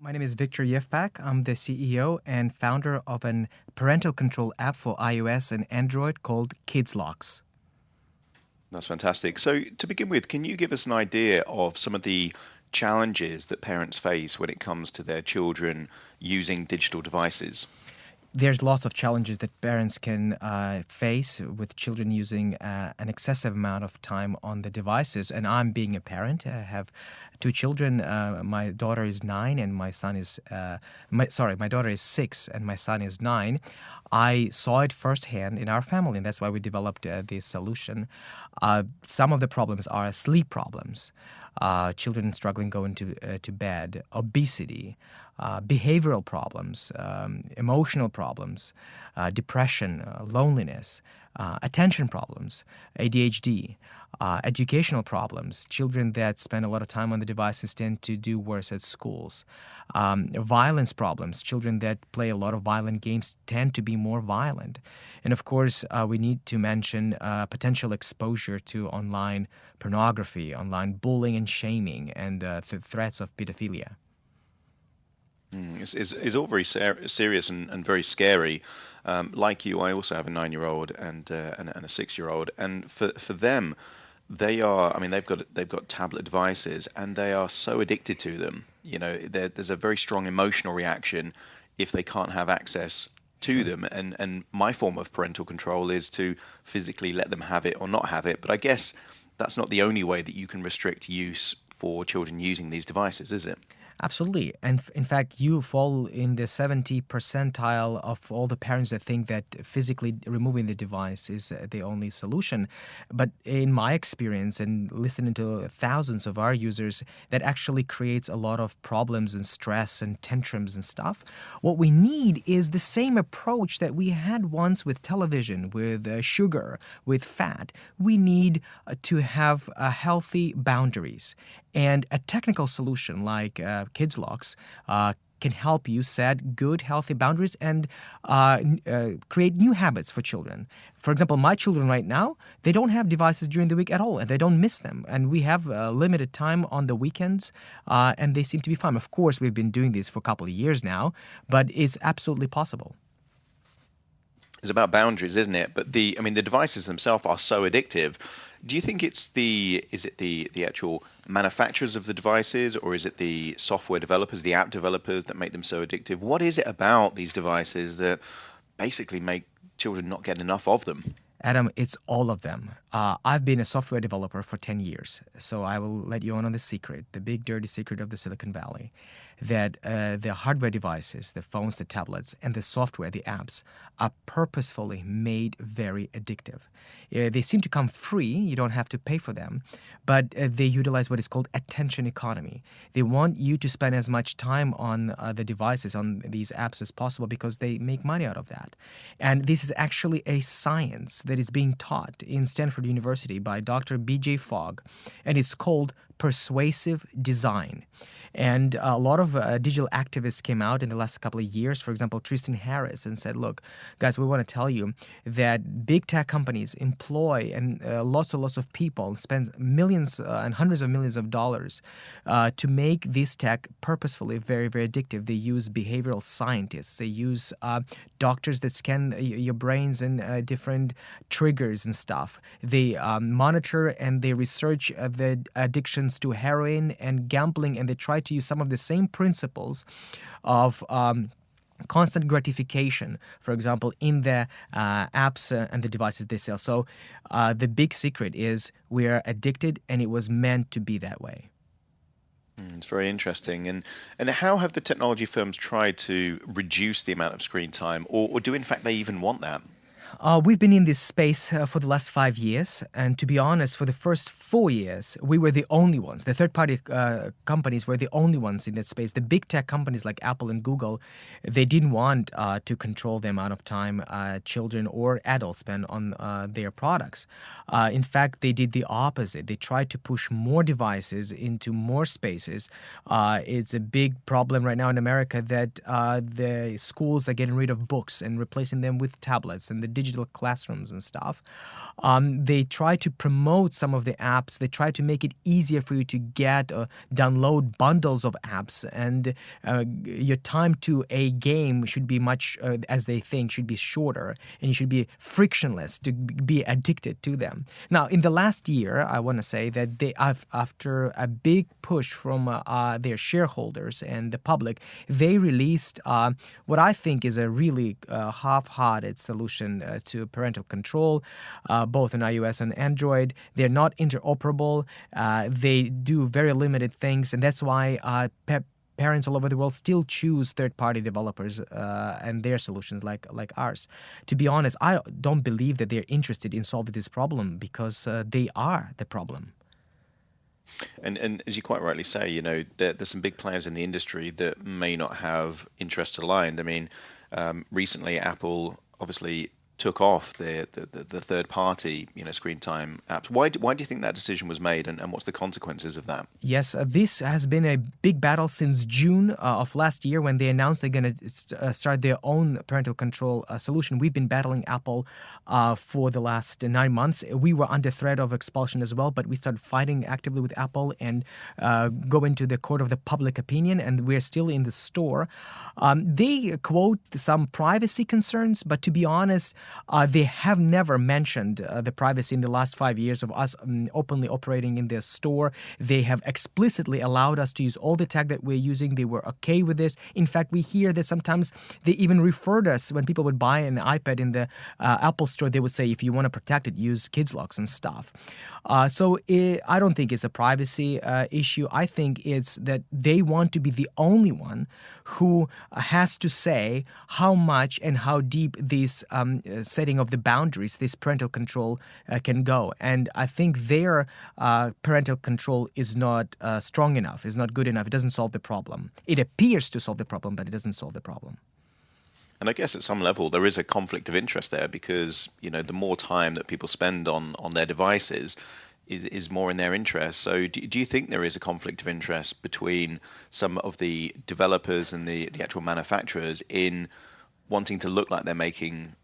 My name is Victor Євпак. I'm the CEO and founder of an parental control app for iOS and Android called Kidzloks. That's fantastic. So, to begin with, can you give us an idea of some of the challenges that parents face when it comes to their children using digital devices? There's lots of challenges that parents can face with children using an excessive amount of time on the devices. And I'm being a parent. I have two children. My daughter is 9, and my son is my daughter is 6, and my son is 9. I saw it firsthand in our family, and that's why we developed this solution. Some of the problems are sleep problems. Children struggling going to bed, obesity, behavioral problems, emotional problems, depression, loneliness, attention problems, ADHD, educational problems. Children that spend a lot of time on the devices tend to do worse at schools. Violence problems. Children that play a lot of violent games tend to be more violent. And of course, we need to mention potential exposure to online pornography, online bullying and shaming, and threats of pedophilia. It's all very serious and very scary. Like you, I also have a 9-year-old and a 6-year-old, and for them, I mean, they've got tablet devices, and they are so addicted to them. There's a very strong emotional reaction if they can't have access to Sure. them. And my form of parental control is to physically let them have it or not have it. But I guess that's not the only way that you can restrict use for children using these devices, is it? Absolutely. And in fact, you fall in the 70 percentile of all the parents that think that physically removing the device is the only solution. But in my experience and listening to thousands of our users, that actually creates a lot of problems and stress and tantrums and stuff. What we need is the same approach that we had once with television, with sugar, with fat. We need to have healthy boundaries. And a technical solution like Kidzloks can help you set good, healthy boundaries and create new habits for children. For example, my children right now, they don't have devices during the week at all, and they don't miss them. And we have limited time on the weekends, and they seem to be fine. Of course, we've been doing this for a couple of years now, but it's absolutely possible. It's about boundaries, isn't it? But I mean, the devices themselves are so addictive. Do you think is it the actual manufacturers of the devices, or is it the software developers, the app developers that make them so addictive? What is it about these devices that basically make children not get enough of them? Adam, it's all of them. I've been a software developer for 10 years, so I will let you in on the secret, the big dirty secret of the Silicon Valley, that the hardware devices, the phones, the tablets, and the software, the apps, are purposefully made very addictive. They seem to come free, you don't have to pay for them, but they utilize what is called attention economy. They want you to spend as much time on the devices, on these apps as possible because they make money out of that. And this is actually a science that is being taught in Stanford University by Dr. B.J. Fogg, and it's called persuasive design. And a lot of digital activists came out in the last couple of years, for example, Tristan Harris, and said, look, guys, we want to tell you that big tech companies employ and lots and lots of people spend millions and hundreds of millions of dollars to make this tech purposefully very, very addictive. They use behavioral scientists. They use doctors that scan your brains and different triggers and stuff. They monitor and they research the addictions to heroin and gambling, and they try to use some of the same principles of constant gratification, for example, in the apps and the devices they sell. So the big secret is we are addicted, and it was meant to be that way. It's very interesting. And how have the technology firms tried to reduce the amount of screen time, or do in fact they even want that? We've been in this space for the last 5 years, and to be honest, for the first 4 years, we were the only ones. The third-party companies were the only ones in that space. The big tech companies like Apple and Google, they didn't want to control the amount of time children or adults spend on their products. In fact, they did the opposite. They tried to push more devices into more spaces. It's a big problem right now in America that the schools are getting rid of books and replacing them with tablets, and the digital classrooms and stuff. They try to promote some of the apps. They try to make it easier for you to get or download bundles of apps, and your time to a game should be much, as they think, should be shorter, and you should be frictionless to be addicted to them. Now, in the last year, I want to say that they, after a big push from their shareholders and the public, they released what I think is a really half-hearted solution to parental control, both on iOS and Android. They're not interoperable. They do very limited things, and that's why parents all over the world still choose third-party developers and their solutions like ours. To be honest, I don't believe that they're interested in solving this problem because they are the problem. And as you quite rightly say, there's some big players in the industry that may not have interests aligned. I mean, recently Apple obviously took off the third party screen time apps. Why do you think that decision was made, and what's the consequences of that? Yes, this has been a big battle since June of last year when they announced they're going to start their own parental control solution. We've been battling Apple for the last 9 months. We were under threat of expulsion as well, but we started fighting actively with Apple and go into the court of the public opinion, and we're still in the store. They quote some privacy concerns, but to be honest, they have never mentioned the privacy in the last 5 years of us openly operating in their store. They have explicitly allowed us to use all the tech that we're using. They were okay with this. In fact, we hear that sometimes they even referred us when people would buy an iPad in the Apple store. They would say, if you want to protect it, use Kidzloks and stuff. I don't think it's a privacy issue. I think it's that they want to be the only one who has to say how much and how deep this setting of the boundaries, this parental control can go. And I think their parental control is not strong enough, is not good enough. It doesn't solve the problem. It appears to solve the problem, but it doesn't solve the problem. And I guess at some level there is a conflict of interest there because, the more time that people spend on their devices is more in their interest. So do you think there is a conflict of interest between some of the developers and the actual manufacturers in wanting to look like they're making,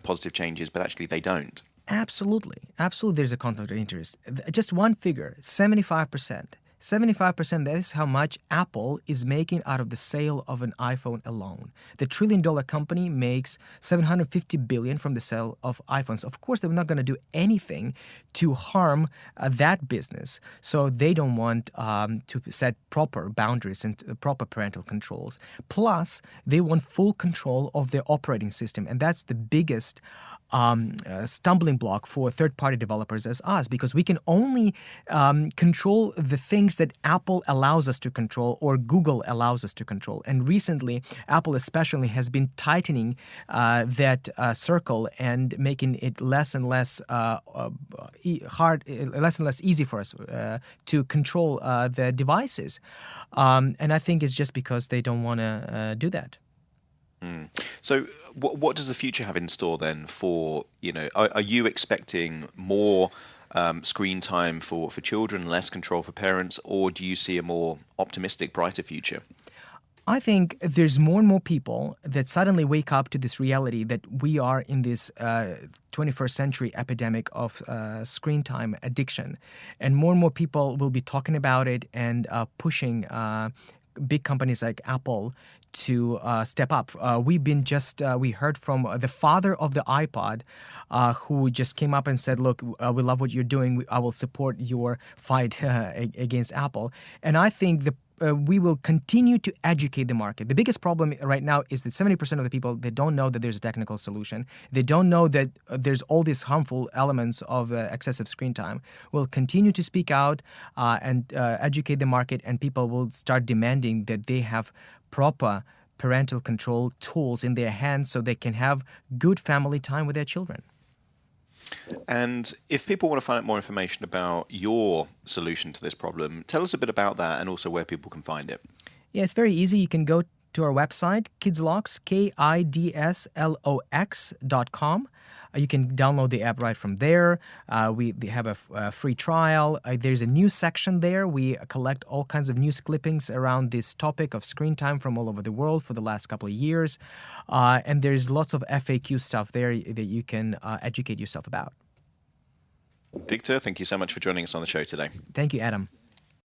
positive changes, but actually they don't? Absolutely. Absolutely, there's a conflict of interest. Just one figure, 75%. 75%, that is how much Apple is making out of the sale of an iPhone alone. The trillion-dollar company makes $750 billion from the sale of iPhones. Of course, they're not going to do anything to harm that business. So they don't want to set proper boundaries and proper parental controls. Plus, they want full control of their operating system. And that's the biggest stumbling block for third-party developers as us, because we can only control the things that Apple allows us to control or Google allows us to control. And recently, Apple especially has been tightening that circle and making it less and less less and less easy for us to control the devices. And I think it's just because they don't want to do that. So what does the future have in store then for, are you expecting more screen time for children, less control for parents, or do you see a more optimistic, brighter future? I think there's more and more people that suddenly wake up to this reality that we are in this 21st century epidemic of screen time addiction. And more people will be talking about it and pushing big companies like Apple to step up. We heard from the father of the iPod who just came up and said, look, we love what you're doing. I will support your fight against Apple. And I think we will continue to educate the market. The biggest problem right now is that 70% of the people, they don't know that there's a technical solution. They don't know that there's all these harmful elements of excessive screen time. We'll continue to speak out and educate the market, and people will start demanding that they have proper parental control tools in their hands so they can have good family time with their children. And if people want to find out more information about your solution to this problem, tell us a bit about that and also where people can find it. Yeah, it's very easy. You can go to our website, Kidslocks, KIDSLOX.com. You can download the app right from there. They have a free trial. There's a news section there. We collect all kinds of news clippings around this topic of screen time from all over the world for the last couple of years. And there's lots of FAQ stuff there that you can educate yourself about. Victor, thank you so much for joining us on the show today. Thank you, Adam.